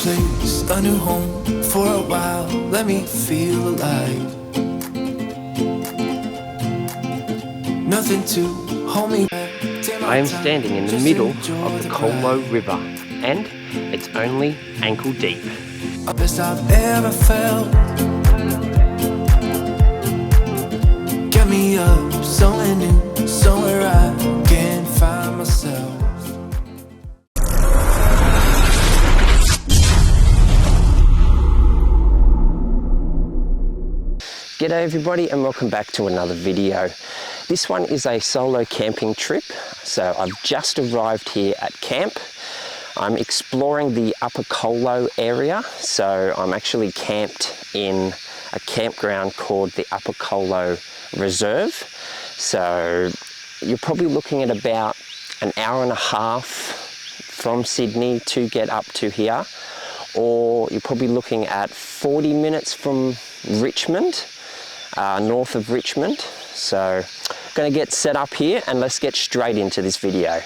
place, a new home for a while. Let me feel alive. Nothing to hold me back. I am standing in the middle of the Colo River, and it's only ankle deep. The best I've ever felt. Get me up, somewhere new, somewhere I can find myself. G'day everybody, and welcome back to another video. This one is a solo camping trip. So I've just arrived here at camp. I'm exploring the Upper Colo area. So I'm actually camped in a campground called the Upper Colo Reserve. So you're probably looking at about an hour and a half from Sydney to get up to here, or you're probably looking at 40 minutes from Richmond, north of Richmond. So going to get set up here and let's get straight into this video.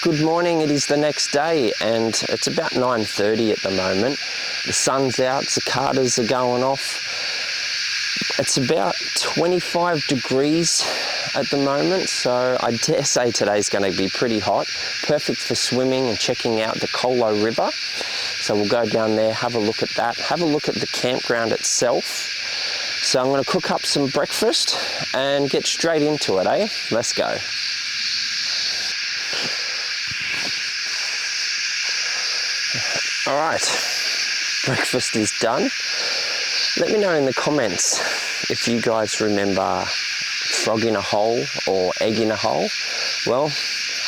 Good morning, it is the next day and it's about 9:30 at the moment. The sun's out, cicadas are going off. It's about 25 degrees at the moment, so I dare say today's going to be pretty hot. Perfect for swimming and checking out the Colo River. So we'll go down there, have a look at that, have a look at the campground itself. So I'm going to cook up some breakfast and get straight into it, eh? Let's go. All right, breakfast is done. Let me know in the comments if you guys remember frog in a hole or egg in a hole. Well,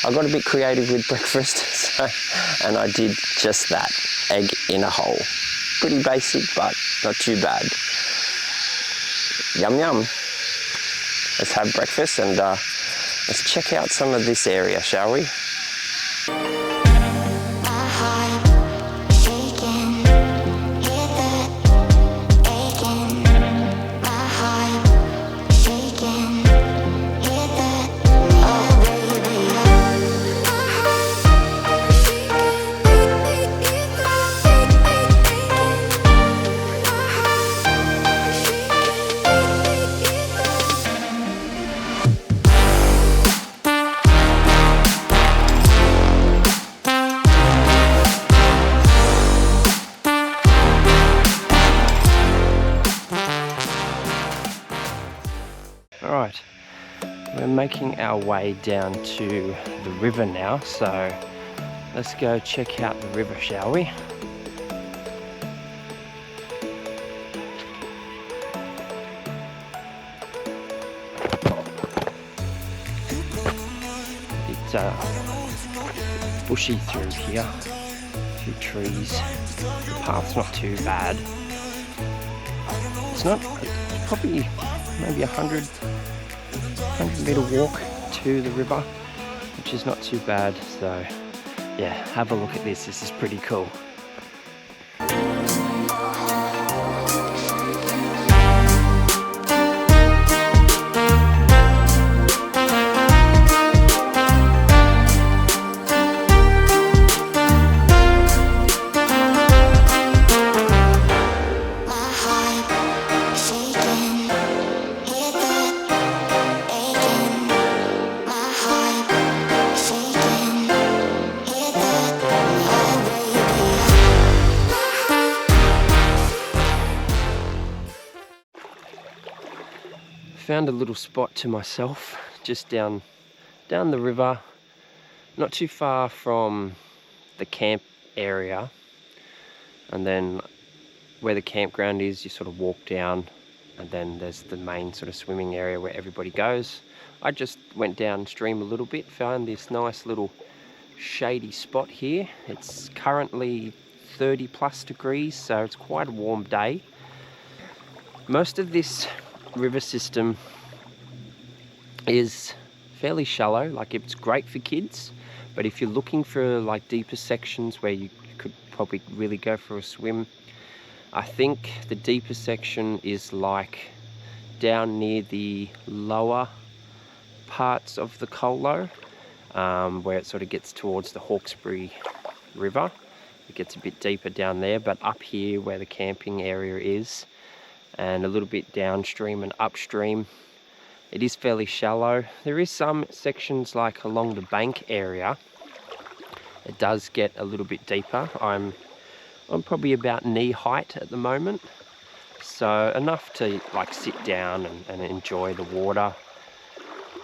I got a bit creative with breakfast, and I did just that, egg in a hole. Pretty basic, but not too bad. Yum yum. Let's have breakfast and let's check out some of this area, shall we? Alright, we're making our way down to the river now, so let's go check out the river, shall we? It's bushy through here, a few trees, the path's not too bad. It's probably maybe 100 meter walk to the river, which is not too bad. So yeah, have a look at this. This is pretty cool. Found a little spot to myself just down the river, not too far from the camp area, and then where the campground is, you sort of walk down and then there's the main sort of swimming area where everybody goes. I just went downstream a little bit, found this nice little shady spot here. It's currently 30 plus degrees, so it's quite a warm day. Most of this river system is fairly shallow, like it's great for kids, but if you're looking for like deeper sections where you could probably really go for a swim, I think the deeper section is like down near the lower parts of the Colo, where it sort of gets towards the Hawkesbury River. It gets a bit deeper down there, but up here where the camping area is, and a little bit downstream and upstream, it is fairly shallow. There is some sections like along the bank area, it does get a little bit deeper. I'm probably about knee height at the moment, so enough to like sit down and enjoy the water.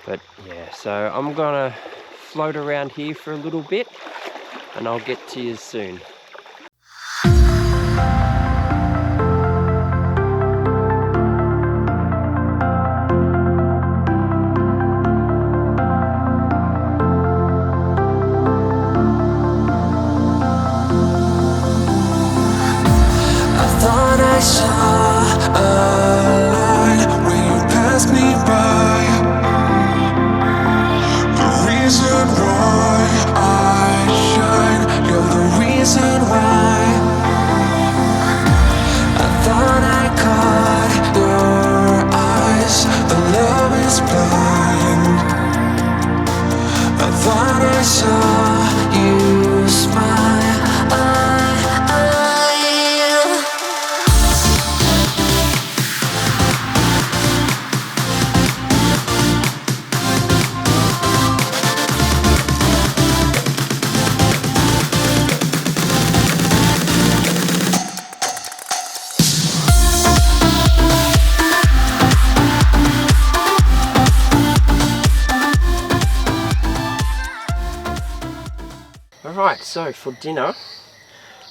But yeah, so I'm gonna float around here for a little bit and I'll get to you soon. I saw a light when you passed me by. The reason why I shine, you're the reason why. I thought I caught your eyes, but love is blind. I thought I saw you smile. Alright, so for dinner,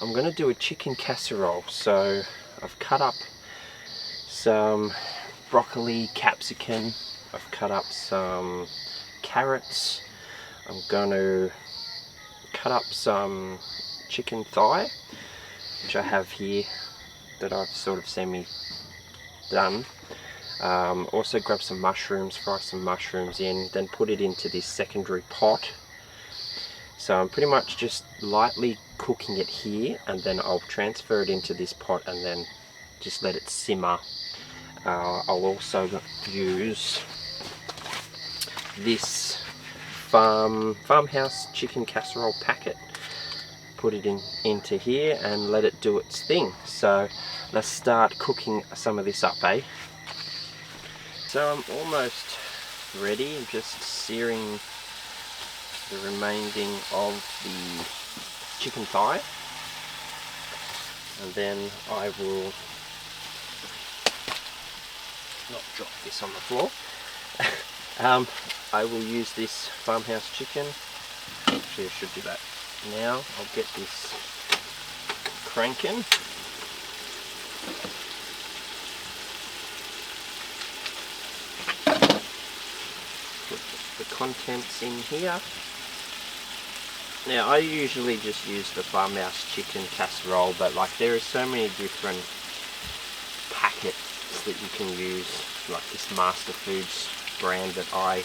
I'm going to do a chicken casserole. So I've cut up some broccoli, capsicum, I've cut up some carrots, I'm going to cut up some chicken thigh, which I have here, that I've sort of semi-done. Also grab some mushrooms, fry some mushrooms in, then put it into this secondary pot. So I'm pretty much just lightly cooking it here, and then I'll transfer it into this pot and then just let it simmer. I'll also use this farmhouse chicken casserole packet, put it into here and let it do its thing. So let's start cooking some of this up, eh? So I'm almost ready. I'm just searing the remaining of the chicken thigh, and then I will not drop this on the floor. I will use this farmhouse chicken. Actually, I should do that now. I'll get this cranking. Put the contents in here. Now I usually just use the farmhouse chicken casserole, but like there are so many different packets that you can use, like this Master Foods brand that I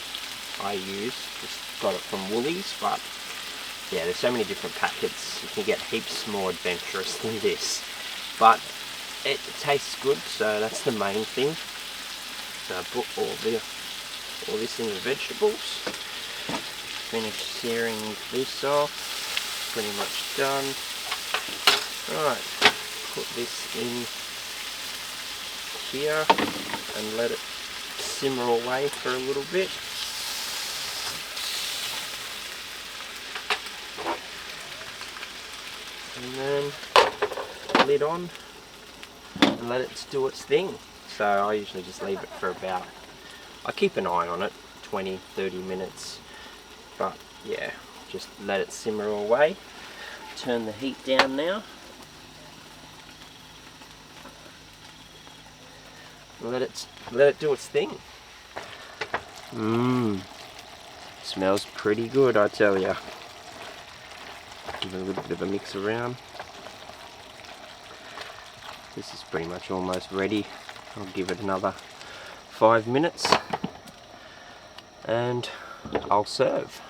use. Just got it from Woolies, but yeah, there's so many different packets. You can get heaps more adventurous than this, but it tastes good, so that's the main thing. So I put all this in the vegetables. Finish searing this off, pretty much done. Alright, put this in here and let it simmer away for a little bit. And then lid on and let it do its thing. So I usually just leave it for about, I keep an eye on it, 20-30 minutes. But yeah, just let it simmer away. Turn the heat down now. Let it do its thing. Smells pretty good, I tell ya. Give it a little bit of a mix around. This is pretty much almost ready. I'll give it another 5 minutes and I'll serve.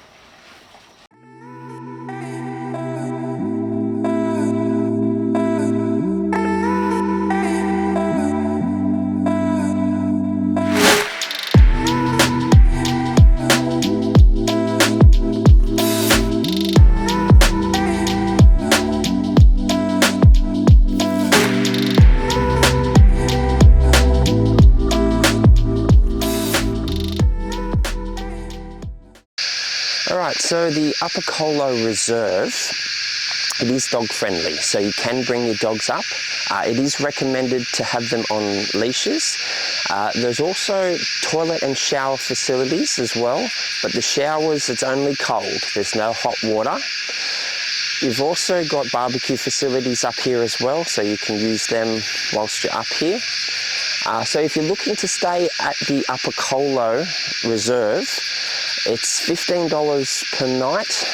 Alright, so the Upper Colo Reserve, it is dog friendly, so you can bring your dogs up. It is recommended to have them on leashes. There's also toilet and shower facilities as well, but the showers, it's only cold, there's no hot water. You've also got barbecue facilities up here as well, so you can use them whilst you're up here. So if you're looking to stay at the Upper Colo Reserve, it's $15 per night.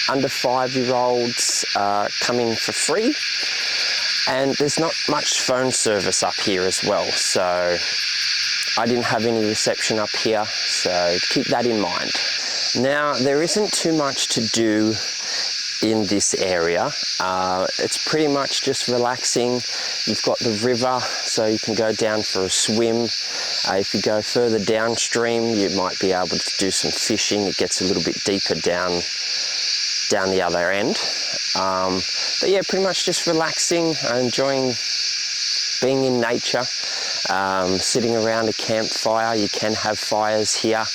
Under 5-year-olds coming for free. And there's not much phone service up here as well, so I didn't have any reception up here, so keep that in mind. Now, there isn't too much to do in this area. It's pretty much just relaxing. You've got the river, so you can go down for a swim. If you go further downstream, you might be able to do some fishing. It gets a little bit deeper down the other end. But yeah, pretty much just relaxing, enjoying being in nature, sitting around a campfire. You can have fires here,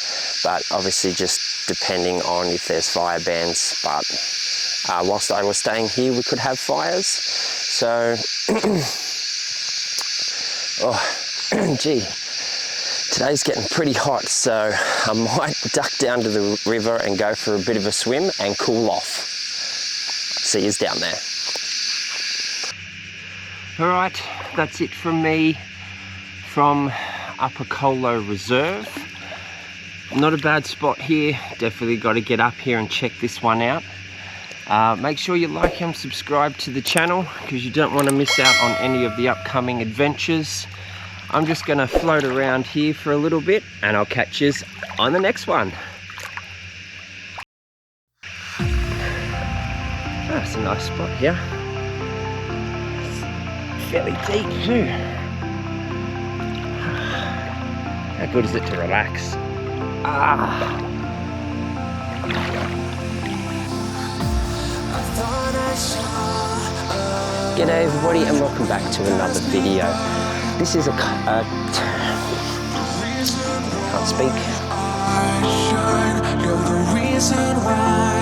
but obviously just depending on if there's fire bans. But whilst I was staying here, we could have fires. So, oh, gee, today's getting pretty hot, so I might duck down to the river and go for a bit of a swim and cool off. See yous down there. Alright, that's it from me from Upper Colo Reserve. Not a bad spot here, definitely got to get up here and check this one out. Make sure you like and subscribe to the channel because you don't want to miss out on any of the upcoming adventures. I'm just going to float around here for a little bit and I'll catch you on the next one. That's a nice spot here. It's fairly deep too. How good is it to relax? G'day everybody and welcome back to another video. This is can't speak. You're the reason why